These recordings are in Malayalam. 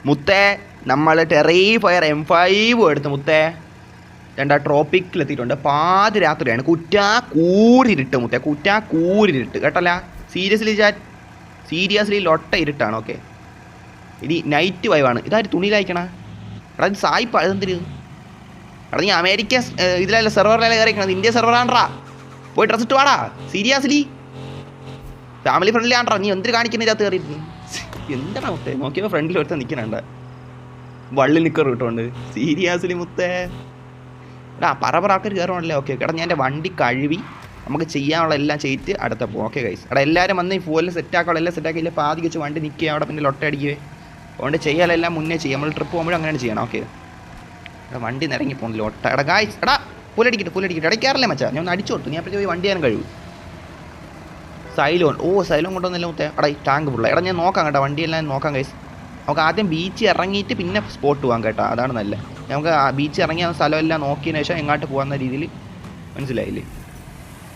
മുത്തേ നമ്മൾ ടെറിഫയർ M5 എടുത്ത് മുത്തേ രണ്ടാ ട്രോപ്പിക്കിലെത്തിയിട്ടുണ്ട്. പാതി രാത്രിയാണ്. കൂരിരുട്ട് മുത്തേ, കൂരിരുട്ട് കേട്ടല്ല. സീരിയസ്ലി ലൊട്ട ഇരുട്ടാണ്. ഓക്കെ, ഇനി നൈറ്റ് വൈവാണ്. ഇതാര് തുണിയിലയക്കണ? എടാ ഇത് സായിപ്പ അതെന്തിന്? എടാ നീ അമേരിക്ക ഇതിലല്ല സെർവറിലല്ല കയറിക്കണത്, ഇന്ത്യ സെർവറാണ്ട്രാ. പോയി ഡ്രസ് ഇട്ട് വാടാ. സീരിയസ്ലി ഫാമിലി ഫ്രണ്ട്ലി ആണ്ട്രാ. നീ എന്തിന് കാണിക്കുന്ന ഇതിനകത്ത് കയറിയിരുന്നു? എന്താണ് മുത്തേ? നോക്കിയപ്പോൾ ഫ്രണ്ടിൽ ഒരുത്ത നിൽക്കണുണ്ട്, വള്ളി നിക്കർ കിട്ടുന്നുണ്ട്. സീരിയസ്ലി മുത്തേ എടാ പറ ആൾക്കാർ കയറണല്ലേ. ഓക്കെ എടാ ഞാൻ എൻ്റെ വണ്ടി കഴുകി നമുക്ക് ചെയ്യാനുള്ള എല്ലാം ചെയ്തിട്ട് അടുത്ത പോകും. ഓക്കെ ഗൈസ്, എടാ എല്ലാവരും വന്ന് ഈ ഫോനിൽ സെറ്റാക്കണം. എല്ലാം സെറ്റാക്കിയില്ല പാതി വെച്ച് വണ്ടി നിൽക്കുക അവിടെ, പിന്നെ ലൊട്ടടിക്കുക. അതുകൊണ്ട് ചെയ്യാനെല്ലാം മുന്നേ ചെയ്യാം. നമ്മൾ ട്രിപ്പ് പോകുമ്പോഴും അങ്ങനെ ചെയ്യണം. ഓക്കെ എടാ വണ്ടി നിരങ്ങി പോകുന്നില്ല ലൊട്ട. എടാ ഗൈസ് എടാ പുലടിക്കിട്ട് ഇടയ്ക്കാറില്ലേ മച്ചാ, ഞാൻ ഒന്ന് അടിച്ചു കൊടുത്തു. ഞാൻ അപ്പോൾ വണ്ടി ഞാൻ കഴിവും. സൈലോൺ കൊണ്ടുവന്നില്ല മുത്തേ. എടാ ഈ ടാങ്ക് ഫുള്ള. എടാ ഞാൻ നോക്കാം കേട്ടോ, വണ്ടിയെല്ലാം നോക്കാം ഗൈസ്. നമുക്ക് ആദ്യം ബീച്ച് ഇറങ്ങിയിട്ട് പിന്നെ സ്പോട്ട് പോകാം കേട്ടോ, അതാണ് നല്ല. നമുക്ക് ബീച്ച് ഇറങ്ങിയ സ്ഥലമെല്ലാം നോക്കിയതിന് ശേഷം എങ്ങോട്ട് പോകാവുന്ന രീതിയിൽ, മനസ്സിലായില്ലേ?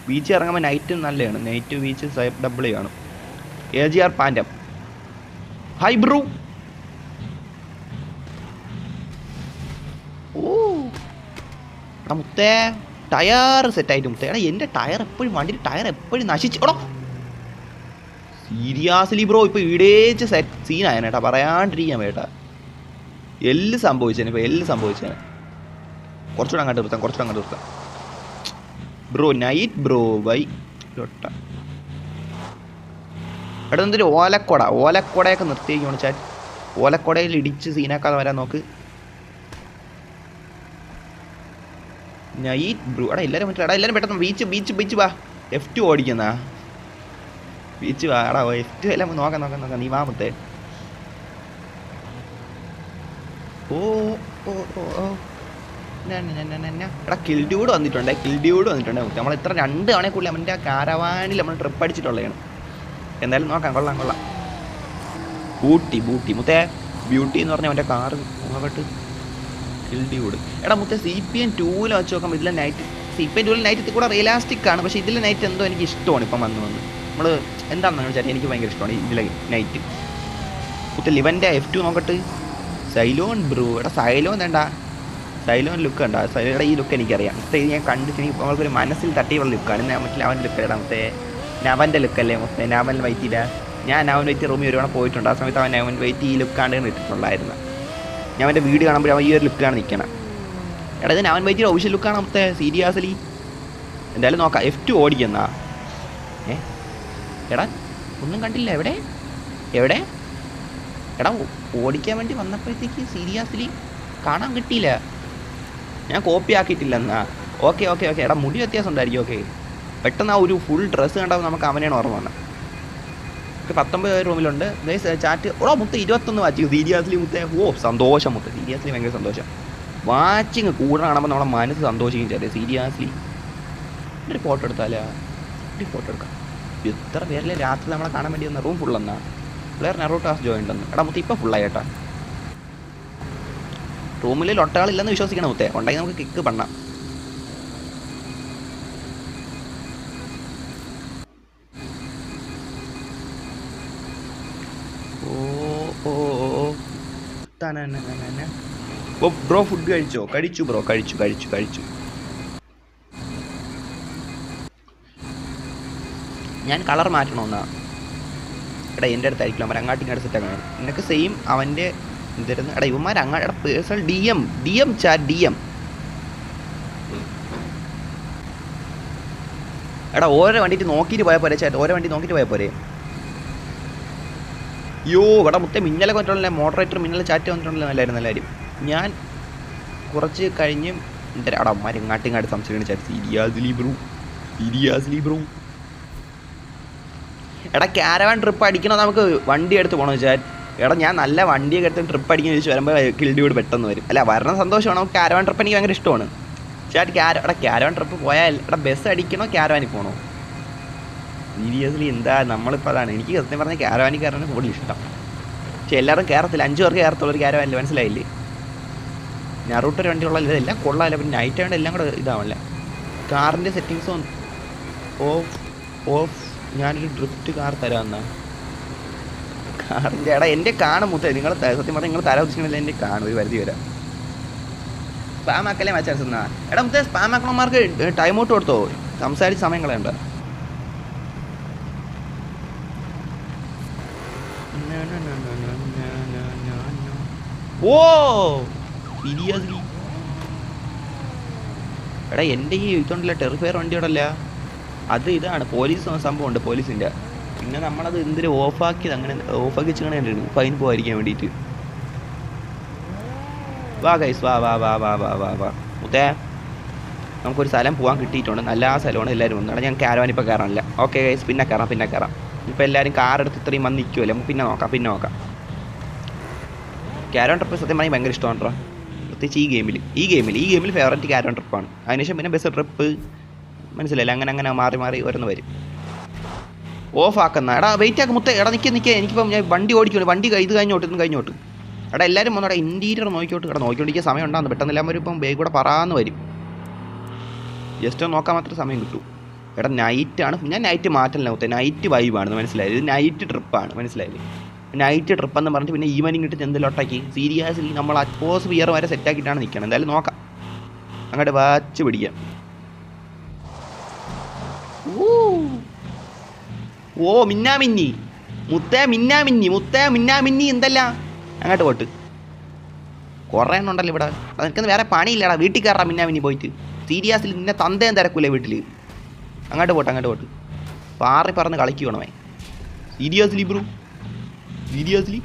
ബീച്ച് ഇറങ്ങുമ്പോൾ നൈറ്റും നല്ലതാണ്. നൈറ്റ് ബീച്ച് ഡബിൾ കാണും. AGR പാൻഡം ഹൈ ബ്രൂ. ഓ എടാ മുത്തേ ടയർ സെറ്റായിട്ട് മുത്തേ. എടാ എൻ്റെ ടയർ എപ്പോഴും വണ്ടിയുടെ ടയർ എപ്പോഴും നശിച്ചു. എടോ സീരിയസ്ലി ബ്രോ ഇപ്പോൾ ഇടേച്ച് സീനായാണ് കേട്ടോ, പറയാണ്ടിരിക്കാൻ വേട്ടാ. എല്ലാം സംഭവിച്ചേനെ ഇപ്പോൾ, എല്ലാം സംഭവിച്ചേനെ. കുറച്ചുകൂടെ അങ്ങോട്ട് നിർത്താം ബ്രോ. നൈറ്റ് ബ്രോ ബൈ ലൊട്ട. എടാ എന്തൊരു ഓലക്കൊടയൊക്കെ നിർത്തിയേക്കാണ് ചാറ്റ്. ഓലക്കൊടയിൽ ഇടിച്ച് സീനാക്കാതെ വരാൻ നോക്ക്. Night bro. എടാ എല്ലാവരും പെട്ടെന്ന് ബീച്ച് വാ. F2 ഓടിക്കുന്ന ബീച്ച് വാ. എടാ F2 എല്ലാം നോക്കാം. നീ വാ മുത്തേ. ഓ എടാ കിൽഡ്യൂഡ് വന്നിട്ടുണ്ട് മുത്തേ. നമ്മൾ ഇത്ര 2 തവണ കൂടുതൽ അവൻ്റെ ആ കാരവാനിൽ നമ്മൾ ട്രിപ്പ് അടിച്ചിട്ടുള്ളതാണ്. എന്തായാലും നോക്കാം. കൊള്ളാം. ബൂട്ടി മുത്തേ. ബ്യൂട്ടി എന്ന് പറഞ്ഞാൽ അവൻ്റെ കാറ് നോക്കട്ട്. കിൽഡ്യൂഡ്. എടാ മുത്തേ CPN 2 വെച്ച് നോക്കുമ്പോൾ ഇതിലെ നൈറ്റ്, CPN 2 നൈറ്റ് കൂടെ റിയലാസ്റ്റിക് ആണ്. പക്ഷേ ഇതിലെ നൈറ്റ് എന്തോ എനിക്ക് ഇഷ്ടമാണ്. ഇപ്പം വന്ന് നമ്മൾ എന്താണെന്ന് വെച്ചാൽ എനിക്ക് ഭയങ്കര ഇഷ്ടമാണ് ഇതിലെ നൈറ്റ്. മുത്തേ ലിവൻ്റെ F2 നോക്കട്ട്. സൈലോൺ ബ്രോ. എടാ സൈലോൺ വേണ്ട, സൈലോൺ ലുക്ക് ഉണ്ടോ? സൈലോടെ ഈ ലുക്ക് എനിക്കറിയാം. മുത്തേ ഇത് ഞാൻ കണ്ടിട്ട് നമ്മൾക്കൊരു മനസ്സിൽ തട്ടിയുള്ള ലുക്കാണ്. മറ്റേ അവൻ്റെ ലുക്ക് ഇടാം മുത്തേ. നവൻ്റെ ലുക്കല്ലേ മുത്തേ? നവൻ വൈറ്റിയില്ല. ഞാൻ നവൻ വൈറ്റ് റൂമിൽ ഒരുവണ പോയിട്ടുണ്ട്. ആ സമയത്ത് അവൻ നവൻ വൈറ്റ് ഈ ലുക്കാണ് ഇട്ടിട്ടുണ്ടായിരുന്നു. ഞാൻ അവൻ്റെ വീഡിയോ കാണുമ്പോൾ അവൻ ഈ ഒരു ലുക്കാണ് നിൽക്കണം. എടാ ഇത് നവൻ വൈറ്റിയുടെ ഒഫീഷ്യൽ ലുക്കാണ് മുത്തേ. സീരിയസ്ലി എന്തായാലും നോക്കാം. F2 ഓടിക്കുന്ന എടാ ഒന്നും കണ്ടില്ല. എവിടെ എടാ ഓടിക്കാൻ വേണ്ടി വന്നപ്പോഴത്തേക്ക് സീരിയസ്ലി കാണാൻ കിട്ടിയില്ല. ഞാൻ കോപ്പി ആക്കിയിട്ടില്ലെന്നാ. ഓക്കെ എടാ മുടി വ്യത്യാസം ഉണ്ടായിരിക്കും. ഓക്കെ പെട്ടെന്ന് ആ ഒരു ഫുൾ ഡ്രസ്സ് കണ്ടാൽ നമുക്ക് അവനെയാണ് ഓർമ്മ വന്നത്. 19 റൂമിലുണ്ട് ചാറ്റ്. ഓ മുത്തേ 21 വാച്ചിങ്. സീരിയസ്ലി മുത്തേ. സന്തോഷം മുത്തേ. സീരിയസ്ലി ഭയങ്കര സന്തോഷം. വാച്ചിങ് കൂടെ കാണുമ്പോൾ നമ്മളെ മനസ്സ് സന്തോഷിക്കും ചേട്ടൻ. സീരിയസ്ലി ഒരു ഫോട്ടോ എടുത്താലേ? ഫോട്ടോ എടുക്കാം. എത്ര പേരിലെ രാത്രി നമ്മളെ കാണാൻ വേണ്ടി വന്ന റൂം ഫുള്ളെന്നാ. പ്ലെയർ നെറോട്ടാസ് ജോയിൻ്റ് എന്ന്. എടാ മുത്തേ ഇപ്പം ഫുള്ളായി കേട്ടാ. റൂമിൽ ലൊട്ടകളില്ലെന്ന് വിശ്വസിക്കണം മുത്തേ. ഉണ്ടെങ്കിൽ നമുക്ക് കിക്ക് പണ്ണാം. ബ്രോ ഫുഡ് കഴിച്ചോ? കഴിച്ചു ബ്രോ, കഴിച്ചു. ഞാൻ കളർ മാറ്റണമെന്നാ. എടാ എൻ്റെ അടുത്തായിരിക്കും അവൻ അങ്ങാട്ടിങ്ങാട്ട് സെറ്റാക്കണം. നിനക്ക് സെയിം അവൻ്റെ എന്തായിരുന്നു? എടാ ഇവന്മാർ എടാ പേഴ്സണൽ DM ചാറ്റ് DM. എടാ ഓരോ വണ്ടിയിട്ട് നോക്കിയിട്ട് പോയാൽ പോരെ ചാറ്റ്. ഓരോ വണ്ടി നോക്കിയിട്ട് പോയാൽ പോരെ. എടാ മുത്തേ മിന്നലൊക്കെ വന്നിട്ടുണ്ടല്ലേ? മോഡറേറ്റർ മിന്നൽ ചാറ്റ് വന്നിട്ടുണ്ടല്ലോ. നല്ലായിരുന്നു കാര്യം. ഞാൻ കുറച്ച് കഴിഞ്ഞ് എടാ അമ്മമാർ ഇങ്ങാട്ടിങ്ങാട്ട് സംശയിക്കുന്ന ചാറ്റ്. Seriously bro. എടാ ക്യാരവാൻ ട്രിപ്പ് അടിക്കണം. നമുക്ക് വണ്ടി എടുത്ത് പോകണം ചാറ്റ്. എടാ ഞാൻ നല്ല വണ്ടിയൊക്കെ എടുത്ത് ട്രിപ്പ് അടിക്കുന്ന ചോദിച്ചു വരുമ്പോൾ കിൽഡ്യൂഡ് പെട്ടെന്ന് വരും. അല്ല വരണ സന്തോഷമാണ്. നമുക്ക് ക്യാരവാൻ ട്രിപ്പ് എനിക്ക് ഭയങ്കര ഇഷ്ടമാണ് ചാറ്റ്. എടാ ക്യാരവാൻ ട്രിപ്പ് പോയാൽ എടാ ബസ് അടിക്കണോ ക്യാരവാനിൽ പോകണോ? സീരിയസ്ലി എന്താ നമ്മളിപ്പോൾ അതാണ്. എനിക്ക് സത്യം പറഞ്ഞാൽ ക്യാരവാനിൽ കയറാനാണ് കൂടുതൽ ഇഷ്ടം. പക്ഷെ എല്ലാവരും കയറത്തില്ല. 5 പേർക്ക് കയറത്തുള്ളൊരു ക്യാരവാനില്ല. മനസ്സിലായില്ലേ? നറൂട്ടൊരു വണ്ടിയുള്ള ഇതെല്ലാം കൊള്ളാമല്ല. പിന്നെ നൈറ്റ് ആയതുകൊണ്ട് എല്ലാം കൂടെ ഇതാവല്ല. കാറിൻ്റെ സെറ്റിങ്സും ഓഫ് ഞാനൊരു ഡ്രിഫ്റ്റ് കാർ തരാമെന്നാ. കാറിൻ്റെ എടാ എൻ്റെ കാണും മുത്തേ, നിങ്ങൾ സത്യം പറഞ്ഞാൽ നിങ്ങൾ തല ഉദ്ദേശിക്കണില്ല, എൻ്റെ കാണും ഒരു പരിധി വരാം. സ്പാം ആക്കല്ലേ മച്ചാൻസ് എന്നാ. എടാ മുത്തേ സ്പാം ആക്കണമാർക്ക് ടൈം ഔട്ട് കൊടുത്തോ, സംസാരിച്ച് സമയം കളയണ്ട. ഓ സീരിയസ്ലി എടാ എൻ്റെ ഈ ഇതുണ്ടല്ല ടെറിഫയർ വണ്ടിയോടല്ല, അത് ഇതാണ് പോലീസ് സംഭവമുണ്ട് പോലീസിൻ്റെ. പിന്നെ നമ്മളത് എന്തിനും ഓഫാക്കിയത്, അങ്ങനെ ഓഫാക്കി വെച്ചാണ് ഫൈൻ പോകാതിരിക്കാൻ വേണ്ടിയിട്ട്. വാ ഗൈസ് വാ വാ വാ വാ വാ വാ വാ മുത്തേ, നമുക്കൊരു സ്ഥലം പോകാൻ കിട്ടിയിട്ടുണ്ട്, നല്ല ആ സ്ഥലമാണ്. എല്ലാവരും വന്നു. ഞാൻ കാരവാൻ ഇപ്പോൾ കയറാനില്ല. ഓക്കെ ഗൈസ്, പിന്നെ കയറാം. ഇപ്പോൾ എല്ലാവരും കാർ എടുത്ത് ഇത്രയും വന്ന് നിൽക്കുമല്ലോ, നമുക്ക് പിന്നെ നോക്കാം. കാരവാൻ ട്രിപ്പ് സത്യം പറഞ്ഞാൽ ഭയങ്കര ഇഷ്ടമാണ് കേട്ടോ, പ്രത്യേകിച്ച് ഈ ഗെയിമിൽ ഫേവറേറ്റ് കാരവാൻ ട്രിപ്പാണ്. അതിനുശേഷം പിന്നെ ബസ് ട്രിപ്പ്, മനസ്സിലായില്ല, അങ്ങനെ മാറി ഓരോന്ന് വരും. ഓഫ് ആക്കുന്ന എടാ വെയിറ്റ് ആക്കും മുത്തേ. എടാ നിൽക്കുക, എനിക്കിപ്പം ഞാൻ വണ്ടി ഓടിക്കണം, വണ്ടി ഇത് കഴിഞ്ഞോട്ട്. എടാ എല്ലാവരും വന്നോടാ, ഇൻറ്റീരിയർ നോക്കിക്കൊണ്ടിരിക്കുക. സമയം ഉണ്ടാകുന്നു, പെട്ടെന്നെല്ലാം വരും. ഇപ്പം ബേഗ് കൂടെ പറന്ന് വരും, ജസ്റ്റ് ഒന്ന് നോക്കാൻ മാത്രമേ സമയം കിട്ടൂ. എടാ നൈറ്റാണ്, ഞാൻ നൈറ്റ് മാറ്റല്ല മുത്തേ, നൈറ്റ് വൈബാണ്, മനസ്സിലായത്. ഇത് നൈറ്റ് ട്രിപ്പാണ്, മനസ്സിലായില്ലേ. നൈറ്റ് ട്രിപ്പ് എന്ന് പറഞ്ഞിട്ട് പിന്നെ ഈവനിങ് ഇട്ട് എന്തെങ്കിലോട്ടാക്കി സീരിയസ്ലി നമ്മൾ അറ്റ്മോസ്ഫിയർ വരെ സെറ്റാക്കിയിട്ടാണ് നിൽക്കണം. എന്തായാലും നോക്കാം, അങ്ങോട്ട് വാച്ച് പിടിക്കാം. ഓ മിന്നാമിന്നി മുത്തേ, മിന്നാമിന്നി എന്തല്ല, അങ്ങോട്ട് പോട്ട് കുറേ എണ്ണം ഉണ്ടല്ലോ ഇവിടെ. അതെനിക്കൊന്നും വേറെ പണിയില്ലടാ, വീട്ടിൽ കയറാം മിന്നാമിന്നി പോയിട്ട്. സീരിയസ്ലി നിന്നെ തന്തയും തിരക്കൂലേ വീട്ടിൽ. അങ്ങോട്ട് പോട്ട് പാറി പറന്ന് കളിക്കണമേ. Seriously bro, seriously.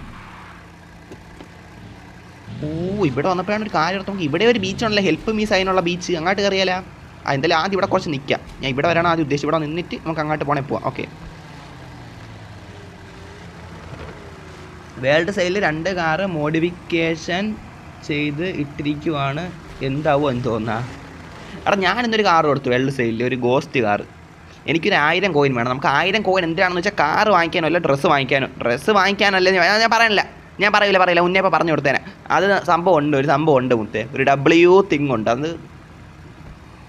ഓ ഇവിടെ വന്നപ്പോഴാണ് ഒരു കാര്യം എടുത്ത്, നമുക്ക് ഇവിടെ ഒരു ബീച്ചുണ്ടല്ലോ, ഹെൽപ്പ് മീ സൈനുള്ള ബീച്ച്. അങ്ങോട്ട് കയറിയാലാ? എന്തായാലും ആദ്യം ഇവിടെ കുറച്ച് നിൽക്കാം. ഞാൻ ഇവിടെ വരാണ് ആദ്യം ഉദ്ദേശിച്ച്, ഇവിടെ നിന്നിട്ട് നമുക്ക് അങ്ങോട്ട് പോവാം. ഓക്കെ, വേൾഡ് സൈഡിൽ 2 കാറ് മോഡിഫിക്കേഷൻ ചെയ്ത് ഇട്ടിരിക്കുവാണ്, എന്താവും എന്ന് തോന്നാ. എടാ ഞാൻ ഇന്നൊരു കാർ കൊടുത്തു വേൾഡ് സൈഡിൽ, ഒരു ഗോസ്റ്റ് കാർ. എനിക്കൊരു 1000 കോയിൻ വേണം. നമുക്ക് 1000 കോയിൻ എന്തിനാണെന്ന് വെച്ചാൽ കാർ വാങ്ങിക്കാനോ അല്ല ഡ്രസ്സ് വാങ്ങിക്കാനല്ല. ഞാൻ പറയില്ല മുന്നേ ഇപ്പോൾ പറഞ്ഞു കൊടുത്തേനെ. അത് ഒരു സംഭവം ഉണ്ട് മുത്തേ, ഒരു W തിങ് ഉണ്ട്,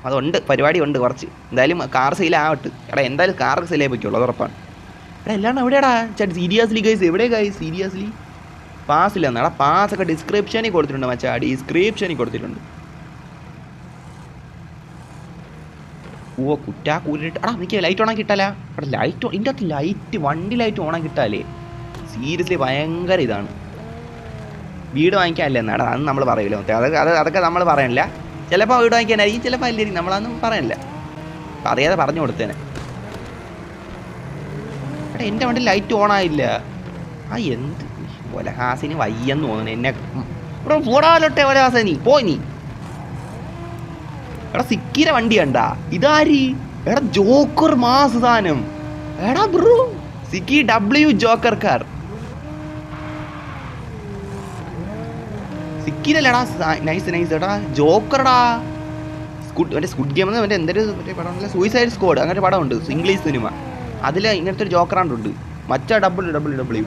അതുണ്ട്, പരിപാടി ഉണ്ട് കുറച്ച്. എന്തായാലും കാർ സെയിലാവട്ടെ. എടാ എന്തായാലും കാർ സെയിലേ പറ്റുള്ളൂ, അത് ഉറപ്പാണ്. എടാ എല്ലാം എവിടെയാടാ ചേട്ടാ, സീരിയസ്ലി ഗൈസ് എവിടെ ഗൈസ്, സീരിയസ്ലി പാസ്സില്ല. എടാ പാസ്സൊക്കെ ഡിസ്ക്രിപ്ഷനിൽ കൊടുത്തിട്ടുണ്ട് മച്ചാ, ഡിസ്ക്രിപ്ഷനിൽ കൊടുത്തിട്ടുണ്ട്. ഓ കുറ്റാ കൂരിട്ട്. എടാ എനിക്ക് ലൈറ്റ് ഓണാക്കി കിട്ടാല. എടാ ലൈറ്റ് ഇതിൻ്റെ അകത്ത് ലൈറ്റ്, വണ്ടി ലൈറ്റ് ഓണാക്കി കിട്ടാലേ, സീരിയസ്ലി ഭയങ്കര ഇതാണ്. വീട് വാങ്ങിക്കാനല്ലേ എന്നാടാ, അതൊന്നും നമ്മൾ പറയില്ല. അതൊക്കെ നമ്മൾ പറയണില്ല. ചിലപ്പോൾ വീട് വാങ്ങിക്കാനായിരിക്കും, ചിലപ്പോൾ അല്ലായിരിക്കും, നമ്മളതൊന്നും പറയണില്ല. അറിയാതെ പറഞ്ഞു കൊടുത്തേനെ. എടാ എൻ്റെ വണ്ടി ലൈറ്റ് ഓണായില്ല. എന്ത് ഒലഹാസിന് വയ്യെന്ന് തോന്നുന്നു എന്നെ. ഇവിടെ പോടാലോട്ടെ ഒലഹാസനി, പോയി നീ. എടാ സിക്കിര വണ്ടി കണ്ടാ, ഇതാരി? എടാ ജോക്കർ മാസ് സാധനം. എടാ ബ്രോ സിക്കി W ജോക്കർ കാർ. സിക്കിരല്ലടാ, നൈസ്. എടാ ജോക്കർടാ, സ്കുഡ് ഗെയിം എന്ന് എന്തൊരു പടം, സൂയിസൈഡ് സ്ക്വാഡ് അങ്ങനെ ഒരു പടമുണ്ട്, ഇംഗ്ലീഷ് സിനിമ. അതിൽ ഇങ്ങനത്തെ ഒരു ജോക്കറാണ്ടുണ്ട്, മറ്റേ W.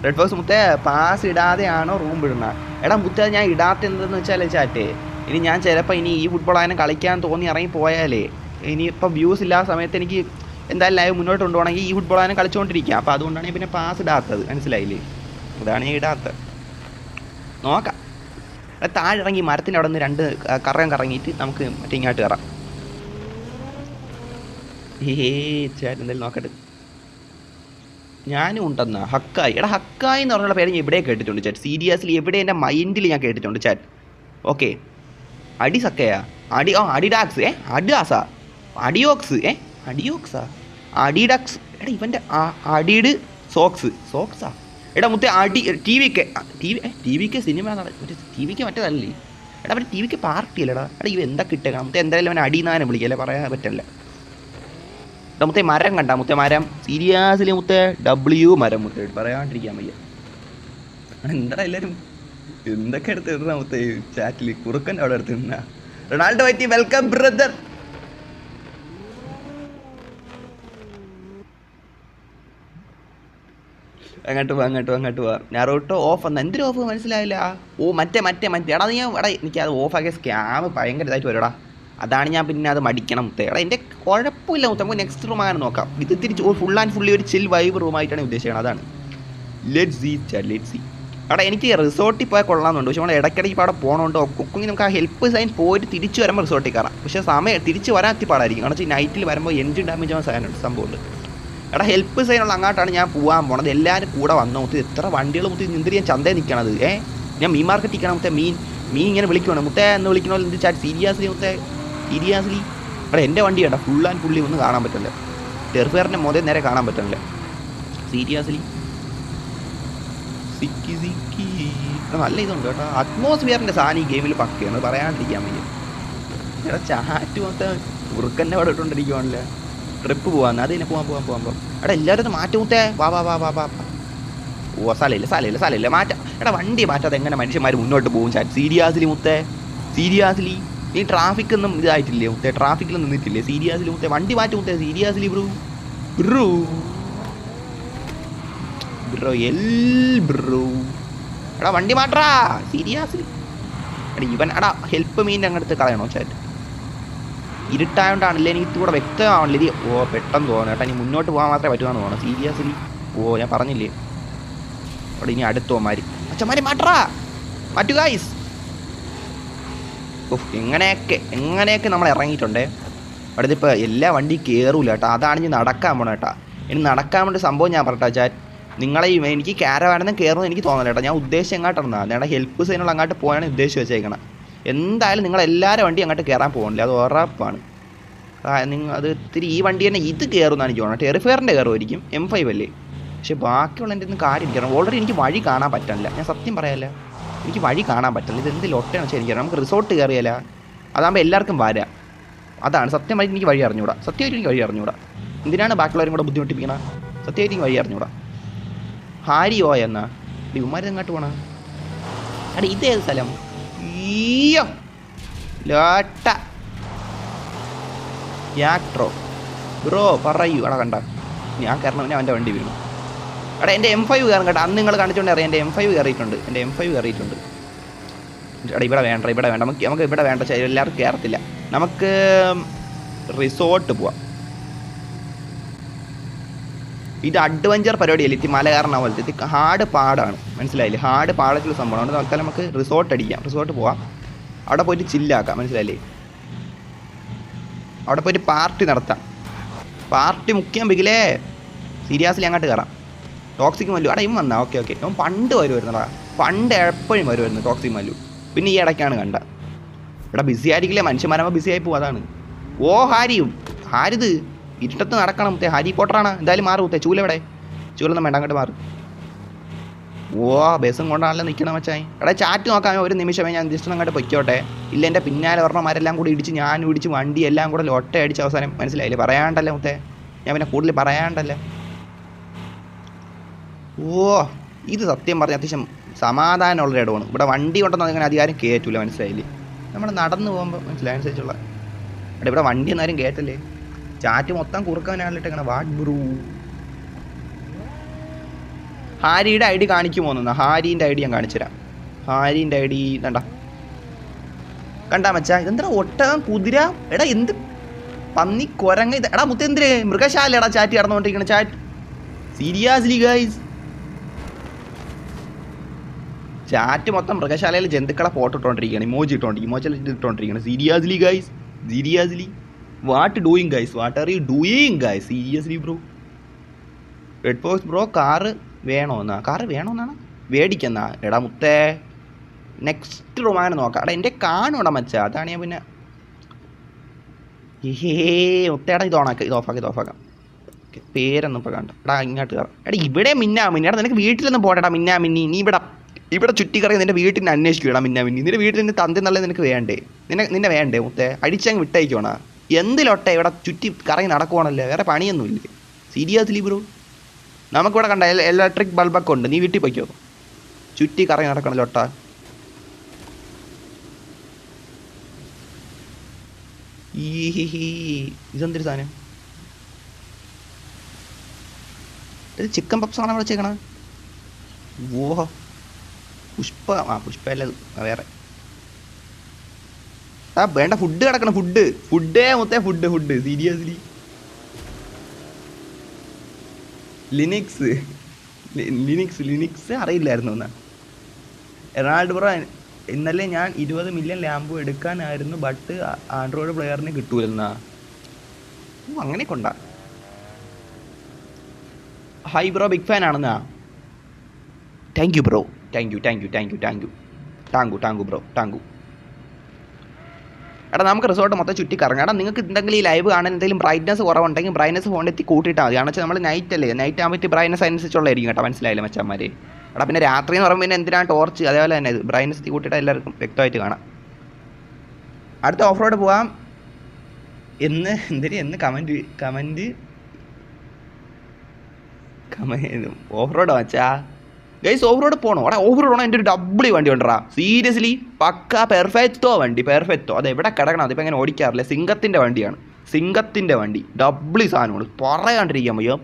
റെഡ് ഫോക്സ് മുത്തേ പാസ് ഇടാതെയാണോ റൂം വിടുന്നത്? എടാ മുത്തേ ഞാൻ ഇടാത്ത എന്തെന്ന് വെച്ചാലേ ചാറ്റേ, ഇനി ഞാൻ ചിലപ്പോൾ ഇനി ഈ ഫുട്ബോൾ അങ്ങനെ കളിക്കാൻ തോന്നി ഇറങ്ങി പോയാലേ, ഇനിയിപ്പോൾ വ്യൂസ് ഇല്ലാത്ത സമയത്ത് എനിക്ക് എന്തായാലും ലൈവ് മുന്നോട്ട് കൊണ്ടുപോകണമെങ്കിൽ ഈ ഫുട്ബോൾ അങ്ങനെ കളിച്ചുകൊണ്ടിരിക്കുക. അപ്പോൾ അതുകൊണ്ടാണ് പിന്നെ പാസ് ഇടാത്തത്, മനസ്സിലായില്ലേ? അതാണ് ഞാൻ ഇടാത്തത്. നോക്കാം. താഴെ ഇറങ്ങി മരത്തിൻ്റെ അവിടെ നിന്ന് 2 കറങ്ങിയിട്ട് നമുക്ക് മറ്റേ ഇങ്ങോട്ട് കയറാം. ചേട്ടൻ എന്തായാലും നോക്കട്ടെ. ഞാനും ഉണ്ടെന്നാ ഹക്കായി. എടാ ഹക്കായി എന്ന് പറഞ്ഞുള്ള പേര് ഞാൻ ഇവിടെ കേട്ടിട്ടുണ്ട് ചാറ്റ്, സീരിയസ്ലി എവിടെ എൻ്റെ മൈൻഡിൽ ഞാൻ കേട്ടിട്ടുണ്ട് ചാറ്റ്. ഓക്കെ, അടിസക്കയാ, അഡിഡാക്സ്, അഡിഡാസാ, അഡിയോക്സാ, അഡിഡക്സ്. എടാ ഇവൻ്റെ അഡിഡ് സോക്സാ. എടാ മുത്തേ ടി വിക്ക് സിനിമ, ടി വിക്ക് മറ്റേതല്ലേ. എടാ അവൻ്റെ ടി വിക്ക് പാർട്ടി അല്ലടാ. എടാ ഇവ എന്തൊക്കെ ഇട്ടേക്കണം മുത്തേ, എന്തായാലും അവനെ അടിന്നാനും വിളിക്കല്ലേ, പറയാൻ പറ്റില്ല. എടാ മുത്തേ മരം കണ്ടാ മുത്തേ, മരം സീരിയസ്ലി മുത്തേ W മരം മുത്തേ, പറയാണ്ടിരിക്കാൻ വയ്യ. എന്താ എല്ലാവരും എന്തൊക്കെ എടുത്ത് ഇടുന്ന മുത്തേ ചാറ്റിൽ, കുറുക്കൻ്റെ അവിടെ എടുത്ത് നിന്നാ. റൊണാൾഡോ പറ്റി വെൽക്കം ബ്രദർ. അങ്ങോട്ട് പോവാ. നാറൂട്ടോ ഓഫ് എന്നാ, എന്തൊരു ഓഫ് മനസ്സിലായില്ല. ഓ മറ്റേ എടാ നീ എടാ എനിക്ക് അത് ഓഫാക്കിയ സ്കാം ഭയങ്കര ഇതായിട്ട് വരുമടാ. അതാണ് ഞാൻ പിന്നെ അത് മടിക്കണം മുത്തേ. എടാ എൻ്റെ കുഴപ്പമില്ല മുത്തേ, നമുക്ക് നെക്സ്റ്റ് റൂം അങ്ങനെ നോക്കാം. ഇത് തിരിച്ച് ഫുൾ ആൻഡ് ഫുള്ളി ഒരു ചിൽ വൈബ് റൂമായിട്ടാണ് ഉദ്ദേശിക്കുന്നത്. അതാണ് let see chat let see. എടാ എനിക്ക് റിസോർട്ടിൽ പോയാൽ കൊള്ളാമെന്നുണ്ട്. പക്ഷേ നമ്മൾ ഇടയ്ക്കിടയ്ക്ക് ഇപ്പോൾ അവിടെ പോകണമുണ്ട്. ഒക്കെ നമുക്ക് ആ ഹെൽപ്പ് സൈൻ പോയിട്ട് തിരിച്ച് വരുമ്പോൾ റിസോർട്ടിൽ കയറാം. പക്ഷേ സമയം തിരിച്ച് വരാൻ എത്തിപ്പാടായിരിക്കും. കാരണം വെച്ചാൽ നൈറ്റിൽ വരുമ്പോൾ എൻജിൻ ഡാമേജ് ആവാൻ സാധനമുണ്ട് സംഭവമുണ്ട്. എടാ ഹെൽപ്പ് സൈനുള്ള അങ്ങോട്ടാണ് ഞാൻ പോകാൻ പോണത്. എല്ലാവരും കൂടെ വന്നോ മുത്തേ. എത്ര വണ്ടികൾ മുത്തേ നിന്നിട്ട് ഞാൻ ചന്തയിൽ നിൽക്കണത്. ഞാൻ മീൻ മാർക്കറ്റ് നിൽക്കണം മുത്തേ. മീൻ ഇങ്ങനെ വിളിക്കണം മുത്തേ എന്ന് വിളിക്കണോ എന്ത് ചാറ്റ് സീരിയസ്ലി മുത്തേ സീരിയസ്ലി. എടാ എൻ്റെ വണ്ടി കേട്ടോ ഫുൾ ആൻഡ് ഫുള്ളി ഒന്നും കാണാൻ പറ്റില്ല. ടെർഫെയറിൻ്റെ മുതൽ നേരെ കാണാൻ പറ്റില്ല സീരിയസ്ലി. സിക്കി സിക്കി നല്ല ഇതുണ്ട് കേട്ടോ. അറ്റ്മോസ്ഫിയറിൻ്റെ സാധനം ഈ ഗെയിമിൽ പക്കയാണ്, പറയാണ്ടിരിക്കാൻ വയ്യ. എടാ ചാറ്റ് മൊത്തം ഉറുക്കൻ്റെ അവിടെ ഇട്ടുകൊണ്ടിരിക്കുവാണല്ലേ. ട്രിപ്പ് പോകാമെന്ന് അത് തന്നെ പോകാം. എടാ എല്ലാവരും മാറ്റൂത്തേ. വാ. ഓ സ്ഥലമില്ല മാറ്റാം. എടാ വണ്ടി മാറ്റാതെ എങ്ങനെ മനുഷ്യന്മാർ മുന്നോട്ട് പോകും ചാറ്റ് സീരിയസ്ലി മുത്തേ സീരിയസ്ലി. നീ ട്രാഫിക്കൊന്നും ഇതായിട്ടില്ലേ മുത്തേ? ട്രാഫിക്കിൽ നിന്നിട്ടില്ലേ സീരിയസ്ലി മുത്തേ? വണ്ടി മാറ്റും മുത്തേ സീരിയസ്ലി ബ്രോ എടാ വണ്ടി മാറ്റാ സീരിയസ്ലി. എടാ ഹെൽപ്പ് മീൻ്റെ അങ്ങടുത്ത് കളയണോ ചാറ്റ്? ഇരുട്ടായോണ്ടാണല്ലേ എനിക്ക് ഇതുകൂടെ വ്യക്തമാവണില്ല ഇത്. പെട്ടെന്ന് തോന്നുന്നു കേട്ടോ. ഇനി മുന്നോട്ട് പോകാൻ മാത്രമേ പറ്റുമെന്ന് തോന്നുന്നു സീരിയസ്ലി. ഞാൻ പറഞ്ഞില്ലേ അവിടെ ഇനി അടുത്തോമാര് അച്ഛന്മാരെ മാറ്റു ഗൈസ്. എങ്ങനെയൊക്കെ നമ്മൾ ഇറങ്ങിയിട്ടുണ്ടേ. അവിടെ ഇതിപ്പോൾ എല്ലാ വണ്ടിയും കയറൂല കേട്ടോ. അതാണ് ഇനി നടക്കാൻ പോണ കേട്ടോ. ഇനി നടക്കാൻ വേണ്ടി സംഭവം ഞാൻ പറഞ്ഞ ചാറ്റ്. നിങ്ങളെ എനിക്ക് കാരവാനൊന്നും കയറുമെന്ന് എനിക്ക് തോന്നില്ല കേട്ടോ. ഞാൻ ഉദ്ദേശിച്ച് എങ്ങോട്ടാണ് നിങ്ങളുടെ ഹെൽപ്പ് സൈനുള്ള അങ്ങോട്ട് പോയാണ് ഉദ്ദേശിച്ച് വെച്ചേക്കണം. എന്തായാലും നിങ്ങളെല്ലാവരും വണ്ടി അങ്ങോട്ട് കയറാൻ പോകുന്നില്ല, അത് ഉറപ്പാണ്. അത് ഇത്തിരി ഈ വണ്ടി തന്നെ ഇത് കയറുമെന്നാണ് എനിക്ക് തോന്നുന്നത്. ടെറിഫെയറിൻ്റെ കയറുമായിരിക്കും, M5 അല്ലേ. പക്ഷേ ബാക്കിയുള്ള എൻ്റെ ഒന്നും കാര്യം എനിക്കറിയാം. ഓൾറെഡി എനിക്ക് വഴി കാണാൻ പറ്റില്ല. ഞാൻ സത്യം പറയാമല്ല, എനിക്ക് വഴി കാണാൻ പറ്റില്ല. ഇത് എന്ത് ലൊട്ടയാണെന്ന് വെച്ചാൽ എനിക്കറിയാം. നമുക്ക് റിസോർട്ട് കയറിയല്ല, അതാകുമ്പോൾ എല്ലാവർക്കും വരാം. അതാണ് സത്യമായിട്ട് എനിക്ക് വഴി അറിഞ്ഞൂടാ. സത്യമായിട്ട് എനിക്ക് വഴി അറിഞ്ഞൂടാ. എന്തിനാണ് ബാക്കിയുള്ളവരും കൂടെ ബുദ്ധിമുട്ടിപ്പിക്കണം? സത്യമായിട്ട് എനിക്ക് വഴി അറിഞ്ഞൂടാ. ഹാരിയോ എന്നാ ഇവന്മാരെ എങ്ങോട്ട് പോണ? അടെ ഇതേത് സ്ഥലം? ഈയോ ലോട്ട യാക്ട്രോ ബ്രോ പറയൂ. എടാ കണ്ട ഞാൻ കയറണം, അവൻ്റെ വണ്ടി വീണു. എടാ എൻ്റെ M5 കയറും കേട്ടോ. അന്ന് നിങ്ങൾ കാണിച്ചുകൊണ്ട് അറിയാം എൻ്റെ M5 കയറിയിട്ടുണ്ട്. എടാ ഇവിടെ വേണ്ട നമുക്ക് ഇവിടെ വേണ്ട. എല്ലാവർക്കും കയറത്തില്ല. നമുക്ക് റിസോർട്ട് പോവാം. ഇത് അഡ്വഞ്ചർ പരിപാടിയല്ല. ഇത് മല കയറണ പോലത്തെ ഇത് ഹാർഡ് പാടാണ്, മനസ്സിലായില്ലേ? ഹാർഡ് പാടത്തിലുള്ള സംഭവമാണ്. തൽക്കാലം നമുക്ക് റിസോർട്ട് അടിക്കാം. റിസോർട്ട് പോവാം, അവിടെ പോയിട്ട് ചില്ലാക്കാം, മനസ്സിലായില്ലേ? അവിടെ പോയിട്ട് പാർട്ടി നടത്താം. പാർട്ടി മുഖ്യം ബിഗിലേ സീരിയസ്ലി അങ്ങോട്ട് കയറാം. ടോക്സിക് മല്ലു അവിടെ ഇവൻ വന്നാ? ഓക്കെ അവൻ പണ്ട് വരുമായിരുന്നടാ. പണ്ട് എപ്പോഴും വരുമായിരുന്നു ടോക്സിക് മല്ലു. പിന്നെ ഈ ഇടയ്ക്കാണ് കണ്ട. ഇവിടെ ബിസി ആയിരിക്കില്ലേ, മനുഷ്യന്മാരാകുമ്പോൾ ബിസി ആയി പോകും, അതാണ്. ഹാരിത് ഇരുട്ടത്ത് നടക്കണം മുത്തേ. ഹാരി പോട്ടറാണ്. എന്തായാലും മാറും മുത്തേ. ചൂലെവിടെ? ചൂലൊന്നും വേണ്ട, അങ്ങോട്ട് മാറും. ബസ്സും കൊണ്ടാണല്ലോ നിൽക്കണം മച്ചായി. എടാ ചാറ്റ് നോക്കാം ഒരു നിമിഷമേ. ഞാൻ ജസ്റ്റ് അങ്ങോട്ട് പൊയ്ക്കോട്ടെ. ഇല്ല എൻ്റെ പിന്നാലെ പറഞ്ഞമാരെല്ലാം കൂടി ഇടിച്ച് ഞാനും ഇടിച്ച് വണ്ടി എല്ലാം കൂടെ ലൊട്ട അടിച്ച് അവസാനം, മനസ്സിലായില്ലേ? പറയാണ്ടല്ലേ മുത്തേ, ഞാൻ പിന്നെ കൂടുതൽ പറയാണ്ടല്ലേ. ഇത് സത്യം പറഞ്ഞ അത്യാവശ്യം സമാധാനമുള്ളൊരു ഇടമാണ്. ഇവിടെ വണ്ടി കൊണ്ടൊന്നും അങ്ങനെ അധികാരം കയറ്റൂല, മനസ്സിലായില്ലേ? നമ്മൾ നടന്നു പോകുമ്പോൾ മനസ്സിലായി അനുസരിച്ചുള്ള. എടാ ഇവിടെ വണ്ടി ഒന്നാരും കയറ്റല്ലേ. ചാറ്റ് മൊത്തം കുറുക്കാനായിട്ട് എങ്ങനെ വാട്ട് ബ്രൂ. ഹാരിയുടെ ID കാണിക്കുമോ എന്നാ? ഹാരീൻ്റെ ID ഞാൻ കാണിച്ചുതരാം. ഹാരീൻ്റെ ID കണ്ടാ മച്ചാ? ഇതെന്താ ഒട്ടകം കുതിര? എടാ എന്ത് പന്നി കുരങ്ങ ഇത്? എടാ മുത്തെന്തിര് മൃഗശാല എടാ ചാറ്റ് കടന്നുകൊണ്ടിരിക്കണം. ചാറ്റ് സീരിയസ്ലി ഗൈസ്, ചാറ്റ് മൊത്തം മൃഗശാലയിൽ ജന്തുക്കളെ ഫോട്ടോ ഇട്ടുകൊണ്ടിരിക്കുകയാണ്. ഇമോജി ഇട്ടുകൊണ്ടിരിക്കുകയാണ്. Seriously guys, seriously what doing guys? What are you doing guys? Seriously bro. Red fox bro car വേണമെന്നാണ് മേടിക്കുന്ന. എടാ മുത്തേ നെക്സ്റ്റ് റൊമാന നോക്കാം. എടാ എൻ്റെ കാണൂടാ മച്ചാ, അതാണ് ഞാൻ പിന്നെ മുത്തേടാ ഇത് ഓഫാക്കാം. പേരൊന്നും ഇപ്പോൾ കണ്ട. എടാ ഇങ്ങോട്ട് കയറാം. എടാ ഇവിടെ മിന്നാമിന്നി. എടാ നിനക്ക് വീട്ടിലൊന്നും പോകേടാ മിന്നാമിന്നി. നീ ഇവിടെ ചുറ്റിക്കറങ്ങി നിൻ്റെ വീട്ടിൽ അന്വേഷിക്കണം മിന്നാമിന്നി. നിൻ്റെ വീട്ടിൽ നിന്ന് തന്തി നല്ല നിനക്ക് വേണ്ടേ? നിന്നെ വേണ്ടേ മുത്തേ? അടിച്ചങ്ങ് വിട്ടയക്കോണ. എന്തിലൊട്ടെ ഇവിടെ ചുറ്റി കറങ്ങി നടക്കുവാണല്ലേ, വേറെ പണിയൊന്നുമില്ലേ? സീരിയസ്ലി ബ്രോ, നമുക്കിവിടെ കണ്ട ഇലക്ട്രിക് ബൾബൊക്കെ ഉണ്ട്. നീ വീട്ടിൽ പോയിക്കോ, ചുറ്റി കറങ്ങി നടക്കണം ലൊട്ട. ഇതെന്തൊരു സാധനം? ഇത് ചിക്കൻ പപ്സാണ് വിളിച്ചേക്കണ. പുഷ്പ അല്ല വേറെ. വേണ്ട ഫുഡ് കിടക്കണം. ഫുഡേ മുത്തേ ഫുഡ് സീരിയസ്ലി. ലിനിക്സ് അറിയില്ലായിരുന്നു എന്നാ. എറണാകുളം ബ്രോ, ഇന്നലെ ഞാൻ 20 മില്യൺ ലാമ്പ് എടുക്കാനായിരുന്നു, ബട്ട് ആൻഡ്രോയിഡ് പ്ലെയറിന് കിട്ടൂലെന്നാ. അങ്ങനെ കൊണ്ടാ. ഹൈ ബ്രോ, ബിഗ് ഫാൻ ആണെന്നാ. Thank you bro, thank you bro. എടാ നമുക്ക് റിസോർട്ട് മൊത്തം ചുറ്റി കറങ്ങാം. എടാ നിങ്ങൾക്ക് എന്തെങ്കിലും ഈ ലൈവ് കാണാൻ എന്തെങ്കിലും ബ്രൈറ്റ്നസ് കുറവുണ്ടെങ്കിൽ ബ്രൈറ്റ്നസ് ഫോണിൽ എത്തി കൂട്ടിയിട്ടാൽ മതി. കാരണം വെച്ചാൽ നമ്മൾ നൈറ്റ് അല്ലേ, നൈറ്റ് ആകുമ്പോൾ ബ്രൈറ്റ്നസ് അതിനനുസരിച്ചുള്ളതായിരിക്കും കേട്ടോ. മനസ്സിലായില്ലേ മച്ചാന്മാരെ? എടാ പിന്നെ രാത്രി എന്ന് പറയുമ്പോൾ പിന്നെ എന്തിനാണ് ടോർച്ച്, അതേപോലെ തന്നെ ബ്രൈറ്റ്നസ് എത്തി കൂട്ടിയിട്ട് എല്ലാവർക്കും വ്യക്തമായിട്ട് കാണാം. അടുത്ത ഓഫ് റോഡ് പോവാം. എന്ന് കമൻറ്റ് ഓഫ് റോഡ് വെച്ചാ ഗൈസ്. ഓഫ് റോഡ് പോകണോ? അവിടെ ഓഫ് റോഡ് പോകണം. എൻ്റെ ഒരു ഡബ്ല്യൂ വണ്ടി കൊണ്ടുവരാ. സീരിയസ്ലി പക്ക പെർഫെക്റ്റോ വണ്ടി. അത് എവിടെ കിടക്കണം? അതിപ്പോൾ അങ്ങനെ ഓടിക്കാറില്ല. സിംഗത്തിൻ്റെ വണ്ടി ഡബ്ല്യൂ സാധനമാണ്. പറയാണ്ടിരിക്കാൻ വയ്യോ,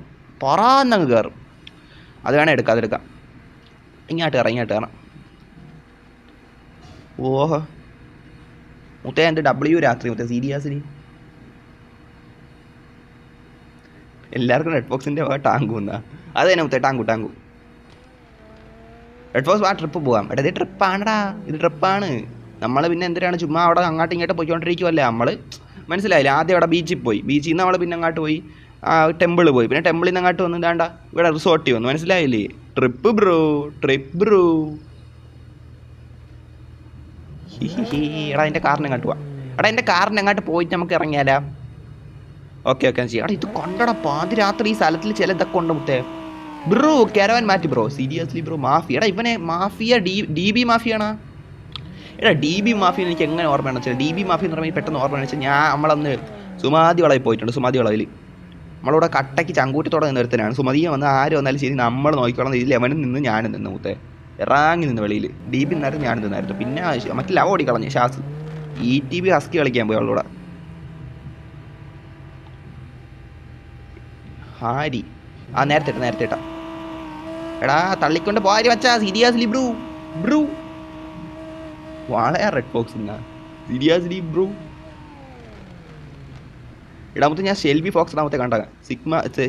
പറയാന്നങ്ങ് കയറും. അത് വേണം അതെടുക്കാം. ഇങ്ങോട്ട് കയറാം. ഓഹോ മുത്തേ, എൻ്റെ ഡബ്ല്യൂ രാത്രി മുത്തേ, സീരിയസ്ലി. എല്ലാവർക്കും റെഡ് ബോക്സിൻ്റെ ടാങ്കു എന്നാ. അത് തന്നെ മുത്തേ, ടാങ്കു. റെഡ് ബോക്സ് ആ ട്രിപ്പ് പോകാം. എടാ ഇത് ട്രിപ്പാണ്. നമ്മൾ പിന്നെ എന്തിനാണ് ചുമ്മാ അവിടെ അങ്ങോട്ടും ഇങ്ങോട്ട് പോയിക്കൊണ്ടിരിക്കുമല്ലേ നമ്മൾ. മനസ്സിലായില്ല? ആദ്യം അവിടെ ബീച്ചിൽ നിന്ന് നമ്മൾ പിന്നെ അങ്ങോട്ട് പോയി, ടെമ്പിൾ പോയി, പിന്നെ ടെമ്പിളിൽ നിന്ന് അങ്ങോട്ട് വന്ന് ഇതാണ്ട ഇവിടെ റിസോർട്ടിൽ വന്നു. മനസ്സിലായില്ലേ? Trip bro. എടാ എൻ്റെ കാറിന് അങ്ങോട്ട് പോവാം. എൻ്റെ കാറിന് അങ്ങോട്ട് പോയിട്ട് നമുക്ക് ഇറങ്ങിയാലാ? ഓക്കെ ചെയ്യാം. ഇത് കൊണ്ടടാ പാതി രാത്രി ഈ സ്ഥലത്തിൽ ചില ഇതൊക്കെ ഉണ്ട് മുത്തേ. ബ്രോ കാരവാൻ മാറ്റി ബ്രോ, സീരിയസ്ലി ബ്രോ. മാഫിയ. ഇവനെ മാഫിയ ഡി ബി മാഫിയാണോ? DB മാഫിയ എനിക്ക് എങ്ങനെ ഓർമ്മയാണെന്ന് വെച്ചാൽ, DB മാഫിയ എന്ന് പറയുമ്പോൾ പെട്ടെന്ന് ഓർമ്മയെന്ന് വെച്ചാൽ, നമ്മളന്ന് സുമാതി വളവിൽ പോയിട്ടുണ്ട്. സുമാതി വളവിൽ നമ്മളിവിടെ കട്ടയ്ക്ക് ചങ്കൂറ്റത്തോടെ നിന്ന് ഒരുത്തനാണ്. സുമതിയെ വന്ന് ആര് വന്നാലും ശരി നമ്മൾ നോക്കിക്കോളാം. ഇതിൽ എവനും നിന്ന് ഞാനും നിന്ന് മുത്തേ, ഇറാങ്ങി നിന്ന് വെളിയിൽ. DB നിന്നായിരുന്നു, ഞാനും നിന്നായിരുന്നു. പിന്നെ മറ്റേ ലവ് ഓടിക്കളഞ്ഞ് ഷാസ് ETB ഹസ്കി കളിക്കാൻ പോയി അവളോടെ. ഹാരി നേരത്തെ ഇട്ടാ. എടാ തള്ളിക്കൊണ്ട് പോരി വച്ചാ, സീരിയസ്ലി ബ്രൂ. വളരെ റെഡ് ബോക്സ് എന്നാ, സീരിയസ്ലി ബ്രൂ. ഇടാമത്തെ ഞാൻ ഷെൽബി ഫോക്സ് ഇടാമത്തെ കണ്ട.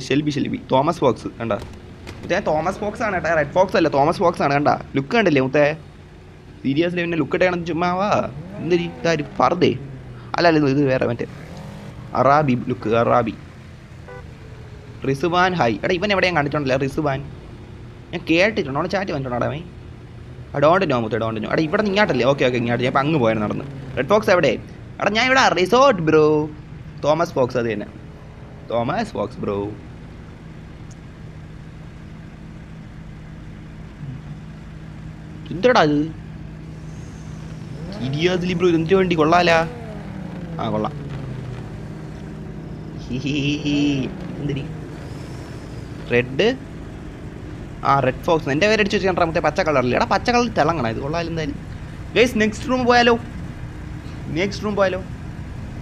ഷെൽബി തോമസ് ഫോക്സ് കണ്ട മുത്തേ. തോമസ് ഫോക്സ് ആണ് കേട്ടോ, റെഡ് ഫോക്സ് അല്ല, തോമസ് ഫോക്സ് ആണ്. കണ്ട ലുക്ക് കണ്ടില്ലേ മുത്തേ? സീരിയസ്ലി പിന്നെ ലുക്ക് ഇട്ടാണെന്ന് ചുമ്മാവാ. എന്തൊരു പറതേ അല്ല, ഇത് വേറെ മറ്റേ അറാബി ലുക്ക്. റിസുവാൻ ഹായ്. ഇവൻ എവിടെയും കണ്ടിട്ടുണ്ടല്ലോ റിസുവാൻ. ഞാൻ കേട്ടിട്ടുണ്ടോ? ചാറ്റ് വന്നിട്ടുണ്ടോ? ഡോണ്ട് നോ മുത്തേ, ഡോണ്ട് നോ. ഇവിടെ നിന്ന് ഇങ്ങോട്ടല്ലേ? ഓക്കെ ഇങ്ങോട്ട്. ഞാൻ അങ്ങ് പോയാൽ നടന്ന്. റെഡ് ഫോക്സ് എവിടെ? ഞാൻ ഇവിടെ റിസോർട്ട് ബ്രോ. തോമസ് ഫോക്സ്, അത് തന്നെ തോമസ് ഫോക്സ് ബ്രോ. എന്തടാ അത്? സീരിയസ്ലി ബ്രോ, എന്തിനു വേണ്ടി? കൊള്ളാലാ? കൊള്ളാം. എന്തിന് റെഡ്? Red Fox. എൻ്റെ പേര് അടിച്ച് വെച്ചാൽ മറ്റേ പച്ച കളറിൽ. പച്ച കളറിൽ തിളങ്ങണം. ഇത് കൊള്ളാലും എന്തായാലും. ഗൈസ് നെക്സ്റ്റ് റൂം പോയാലോ?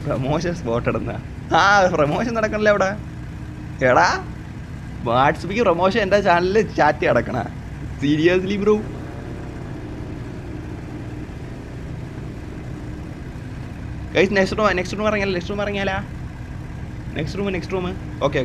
പ്രമോഷൻ സ്പോട്ട് ഇടുന്ന പ്രമോഷൻ നടക്കണല്ലേ അവിടെ? വാട്സപ്പിക്ക് പ്രമോഷൻ എൻ്റെ ചാനലിൽ ചാറ്റ് കിടക്കണ. Seriously bro. Guys next room ഇറങ്ങിയാലാ? Next room. ഓക്കെ